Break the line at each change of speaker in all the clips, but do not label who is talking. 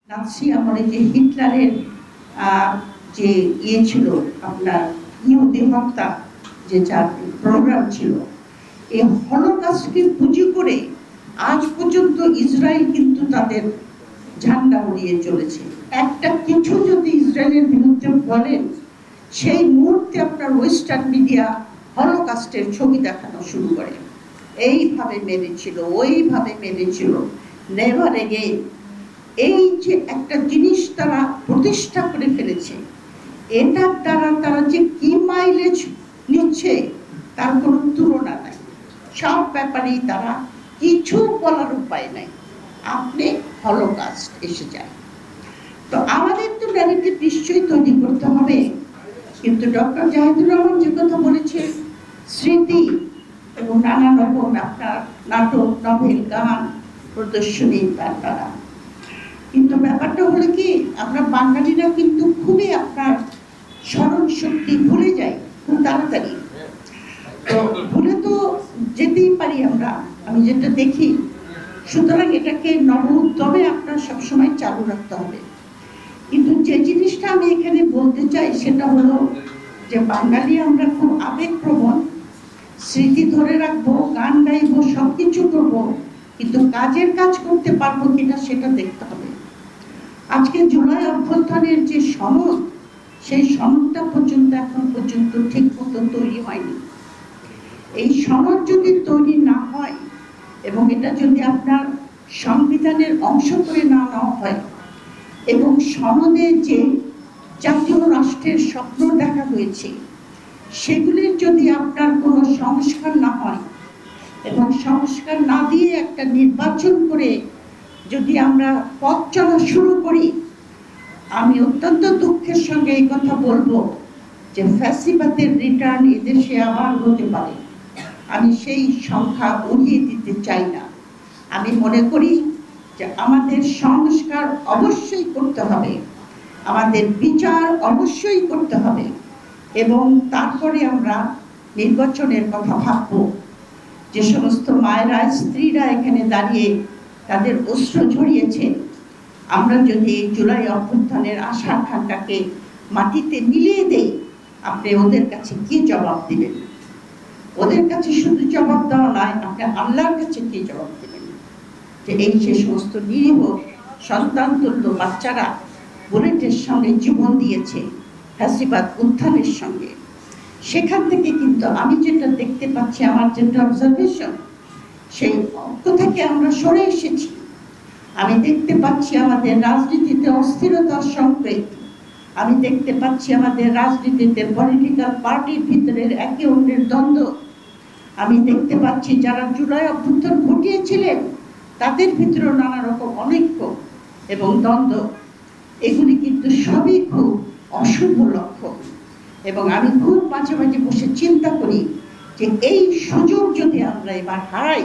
Nazi আমলে যে হিটলারের যে ছিল আপনার ইহুদি হত্যা যে যার প্রোগ্রাম ছিল, এই হলোকাস্টকে পুঁজি করে আজ পর্যন্ত ইসরায়েল কিন্তু তাদের ঝান্ডা উড়িয়ে চলেছে। একটা কিছু যদি ইসরায়েলের বিরুদ্ধে বলেন, সেই মুহূর্তে আপনার ওয়েস্টার্ন মিডিয়া হলোকাস্টের ছবি দেখানো শুরু করে। এইভাবে মেরেছিল, ওইভাবে মেরেছিল, নেভার এগেইন। এই যে একটা জিনিস তারা প্রতিষ্ঠা করে ফেলেছে, এটার দ্বারা তারা যে কি মাইলেজ নিচ্ছে তার কোনো তুলনা নাই। সব ব্যাপারেই তারা কিছু বলার উপায় নাই, আপনি হলোকাস্ট এসে যায়। তো আমাদের তো ন্যারেটিভ নিশ্চয়ই তৈরি করতে হবে, কিন্তু ডক্টর জাহিদুর রহমান যে কথা বলেছে, স্মৃতি এবং নানা রকম আপনার নাটক, নভেল, গান, প্রদর্শনী, তারা কিন্তু ব্যাপারটা হলো কি, আমরা বাঙালিরা কিন্তু খুবই আপনার স্মরণ শক্তি ভুলে যাই খুব তাড়াতাড়ি। তো ভুলে তো যেতেই পারি আমরা, আমি যেটা দেখি। সুতরাং এটাকে নব উদ্যমে আপনার সবসময় চালু রাখতে হবে। কিন্তু যে জিনিসটা আমি এখানে বলতে চাই সেটা হলো যে বাঙালি আমরা খুব আবেগপ্রবণ, স্মৃতি ধরে রাখবো, গান গাইবো, সবকিছু করবো, কিন্তু কাজের কাজ করতে পারবো কিনা সেটা দেখতে হবে। আজকে জুলাই অভ্যুত্থানের যে সনদ, সেই সনদটা পর্যন্ত এখন পর্যন্ত ঠিক মতো তৈরি হয়নি। এই সনদ যদি তৈরি না হয় এবং এটা যদি আপনার সংবিধানের অংশ করে না নেওয়া হয়, এবং সনদে যে জাতীয় রাষ্ট্রের স্বপ্ন দেখা হয়েছে সেগুলির যদি আপনার কোনো সংস্কার না হয় এবং সংস্কার না দিয়ে একটা নির্বাচন করে যদি আমরা পথ চলা শুরু করি, আমি অত্যন্ত দুঃখের সঙ্গে এই কথা বলবো যে ফ্যাসিবাদের রিটার্ন এদেশে আবার হতে পারে। আমি সেই সংখ্যা উড়িয়ে দিতে চাই না। আমি মনে করি যে আমাদের সংস্কার অবশ্যই করতে হবে, আমাদের বিচার অবশ্যই করতে হবে, এবং তারপরে আমরা নির্বাচনের কথা ভাববো। যে সমস্ত মায়েরা, স্ত্রীরা এখানে দাঁড়িয়ে তাদের অশ্রু ঝরিয়েছে, আমরা যদি জুলাই অভ্যুত্থানের আশা আকাঙ্ক্ষাকে মাটিতে মিলিয়ে দেই, আপনি ওদের কাছে কি জবাব দিবেন? ওদের কাছে শুধু জবাব দেওয়া নয়, আপনি আল্লাহর কাছে কি জবাব দেবেন? যে এই যে সমস্ত নিরীহ সন্তান তুল্য বাচ্চারা বুলেটের সঙ্গে জীবন দিয়েছে ফ্যাসিবাদ উত্থানের সঙ্গে, সেখান থেকে কিন্তু আমি যেটা দেখতে পাচ্ছি, আমার যেটা অবজারভেশন, সেই অঙ্ক থেকে আমরা সরে এসেছি। আমি দেখতে পাচ্ছি আমাদের রাজনীতিতে অস্থিরতার সংকেত, আমি দেখতে পাচ্ছি আমাদের রাজনীতিতে পলিটিক্যাল পার্টির ভিতরের একে অন্যের দ্বন্দ্ব, আমি দেখতে পাচ্ছি যারা জুলাই অভ্যুত্থান ঘটিয়েছিলেন তাদের ভিতরেও নানা রকম অনৈক্য এবং দ্বন্দ্ব। এগুলি কিন্তু সবই খুব অশুভ লক্ষণ, এবং আমি খুব মাঝে মাঝে বসে চিন্তা করি যে এই সুযোগ যদি আমরা এবার হারাই,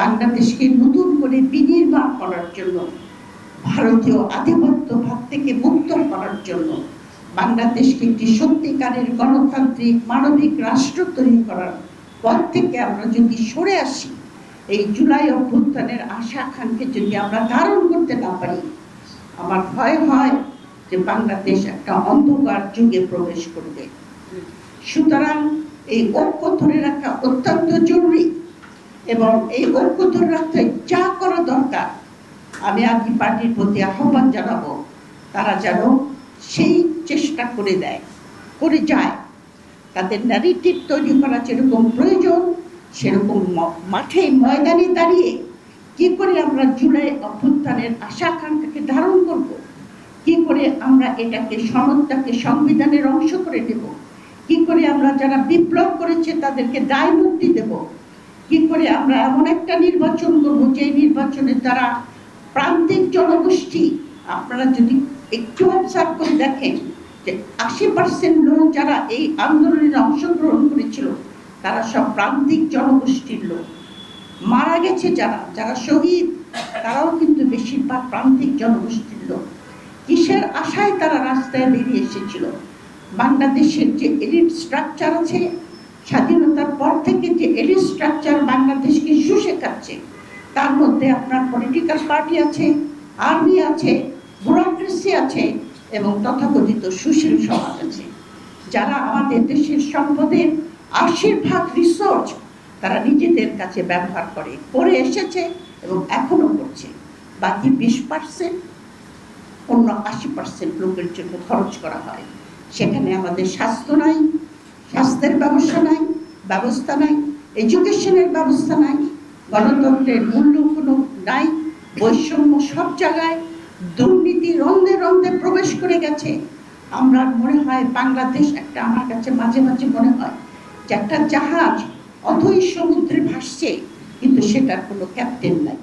বাংলাদেশকে নতুন করে বিনির্মাণ করার জন্য, ভারতীয় আধিপত্য ভাব থেকে মুক্ত করার জন্য, বাংলাদেশকে একটি সত্যিকারের গণতান্ত্রিক মানবিক রাষ্ট্র তৈরি করার পথ থেকে আমরা যদি সরে আসি, এই জুলাই অভ্যুত্থানের আশা আকাঙ্ক্ষা যদি আমরা ধারণ করতে না পারি, আমার ভয় হয় যে বাংলাদেশ একটা অন্ধকার যুগে প্রবেশ করবে। সুতরাং এই ঐক্য ধরে রাখা অত্যন্ত জরুরি, এবং এই ঐক্য ধরে রাখতে যা করা দরকার আমি আগে পার্টির প্রতি আহ্বান জানাবো, তারা যেন সেই চেষ্টা করে যায়। তাদের ন্যারেটিভ তৈরি করা যেরকম প্রয়োজন, সেরকম মাঠে ময়দানে দাঁড়িয়ে কি করে আমরা জুলাই অভ্যুত্থানের আশা আকাঙ্ক্ষাকে ধারণ করব, কি করে আমরা এটাকে সনদটাকে সংবিধানের অংশ করে দেব, কি করে আমরা যারা বিপ্লব করেছে তাদেরকে দায় মুক্তি দেব, কি করে আমরা এমন একটা নির্বাচন করবো যে নির্বাচনে তারা প্রান্তিক জনগোষ্ঠী, আপনারা যদি একটু অবজার্ভ করে দেখেন যে 80% লোক যারা এই আন্দোলনে অংশগ্রহণ করেছিল তারা সব প্রান্তিক জনগোষ্ঠীর লোক। মারা গেছে যারা শহীদ, তারাও কিন্তু বেশিরভাগ প্রান্তিক জনগোষ্ঠীর লোক। কিসের আশায় তারা রাস্তায় বেরিয়ে এসেছিল? বাংলাদেশের যে এলিট স্ট্রাকচার আছে, স্বাধীনতার পর থেকে যে এলিট স্ট্রাকচার বাংলাদেশকে শুষে খাচ্ছে, তার মধ্যে আপনার পলিটিক্যাল পার্টি আছে, আর্মি আছে, আছে এবং তথাকথিত সুশীল সমাজ আছে, যারা আমাদের দেশের সম্পদের ৮০% রিসোর্স তারা নিজেদের কাছে ব্যবহার করে এসেছে এবং এখনো করছে। বাকি 20% অন্য 80% লোকের জন্য খরচ করা হয়। সেখানে আমাদের স্বাস্থ্য নাই, স্বাস্থ্যের ব্যবস্থা নাই, এডুকেশনের ব্যবস্থা নাই, গণতন্ত্রের মূল্য কোনো নাই, বৈষম্য সব জায়গায়, দুর্নীতি রন্ধে রন্ধে প্রবেশ করে গেছে। আমরা মনে হয় বাংলাদেশ একটা, আমার কাছে মাঝে মাঝে মনে হয় যে একটা জাহাজ অথই সমুদ্রে ভাসছে, কিন্তু সেটার কোনো ক্যাপ্টেন নাই।